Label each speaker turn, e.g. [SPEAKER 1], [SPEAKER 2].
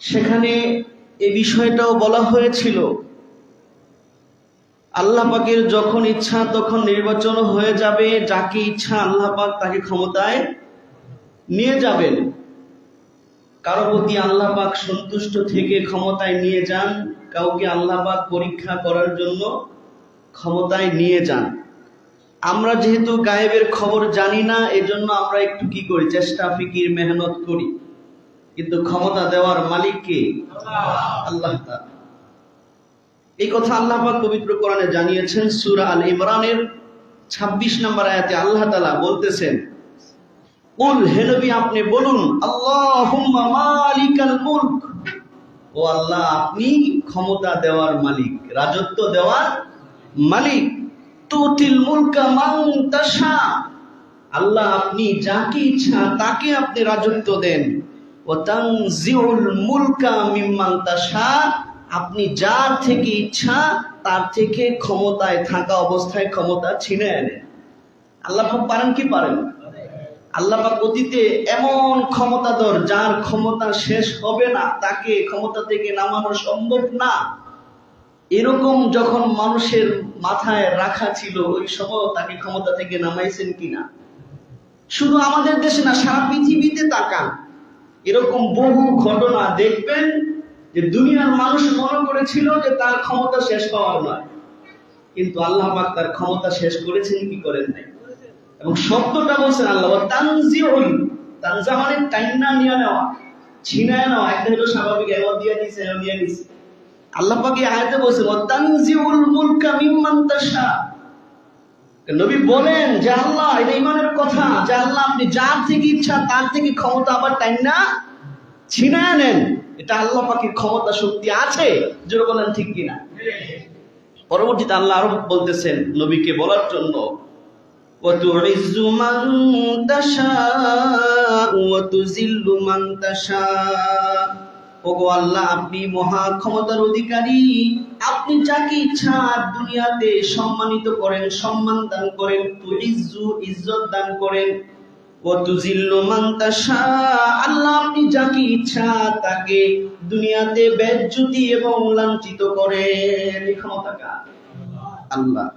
[SPEAKER 1] সেখানে এই বিষয়টাও বলা হয়েছিল, আল্লাহ পাকের যখন ইচ্ছা তখন নির্বাচন হয়ে যাবে, যাকে ইচ্ছা আল্লাহ পাক তাকে ক্ষমতায় নিয়ে যাবেন। কারো প্রতি আল্লাহ পাক সন্তুষ্ট থেকে ক্ষমতায় নিয়ে যান, কাউকে আল্লাহ পাক পরীক্ষা করার জন্য ক্ষমতায় নিয়ে যান। আমরা যেহেতু গায়েবের খবর জানি না, এজন্য আমরা একটু কি করি, চেষ্টা ফিকির মেহনত করি, কিন্তু ক্ষমতা দেওয়ার মালিক কে? আল্লাহ তাআলা। এই কথা আল্লাহ পাক পবিত্র কোরআনে জানিয়েছেন। সূরা আল ইমরানের 26 নম্বর আয়াতে আল্লাহ তাআলা বলতেছেন, কুল, হে নবী আপনি বলুন, আল্লাহুম্মা মালিকাল মুলক, ও আল্লাহ আপনি ক্ষমতা দেওয়ার মালিক, রাজত্ব দেওয়ার মালিক। তুতিল মুলকা মান তাশা, আল্লাহ আপনি যাকে ইচ্ছা তাকে আপনি রাজত্ব দেন। ওয়া তানজিউল মুলকা মিম্মান তাশা, আপনি যার থেকে ইচ্ছা তার থেকে ক্ষমতায় থাকা অবস্থায় ক্ষমতা ছিনে আনেন। আল্লাহ পাক পারেন কি পারেন? আল্লাহ পাক অতীতে এমন ক্ষমতাধর, যার ক্ষমতা শেষ হবে না, তাকে ক্ষমতা থেকে নামানো সম্ভব না, এরকম যখন মানুষের মাথায় রাখা ছিল, ওই সময় তাকে ক্ষমতা থেকে নামাইছেন কিনা? শুধু আমাদের দেশে না, সারা পৃথিবীতে তাকান, এরকম বহু ঘটনা দেখবেন যে দুনিয়ার মানুষ মনে করেছিল যে তার ক্ষমতা শেষ হওয়ার নয়, কিন্তু আল্লাহ পাক তার ক্ষমতা শেষ করেছেন কি করেন নাই। এবং শব্দটা বলছেন আল্লাহ, তানজিউল, তানজা মানে টাইনা নিয়ে নেওয়া, ছিনায় নেওয়া। একটা হলো স্বাভাবিক, এমন দিয়ে দিছে, এমন দিয়ে দিছে। আল্লাহ পাক এই আয়াতে বলছেন, তানজিউল মুলকা মিম্মান তাশা। নবী বলেন যে আল্লাহ, এটা ঈমানের কথা, যে আল্লাহ আপনি যার থেকে ইচ্ছা তার থেকে ক্ষমতা আবার টাইনা ছিনায় নেন। এটা আল্লাহ পাকের ক্ষমতা শক্তি আছে, জোরে বলেন ঠিক কিনা? পরবর্তীতে আল্লাহ আরো বলতেছেন নবীকে বলার জন্য, وَتُعِزُّ مَن تَشَاءُ وَتُذِلُّ مَن تَشَاءُ, ওগো আল্লাহ আপনি মহা ক্ষমতার অধিকারী, আপনি যাকে ইচ্ছা দুনিয়াতে সম্মানিত করেন, সম্মান দান করেন, তুইজ্জু, ইজ্জত দান করেন, ওয়াতুজিল্লু মান তাশা, আল্লাহ আপনি যাকে ইচ্ছা তাকে দুনিয়াতে বেজ্জতি এবং লাঞ্ছিত করেন। এই ক্ষমতা কার? আল্লাহ।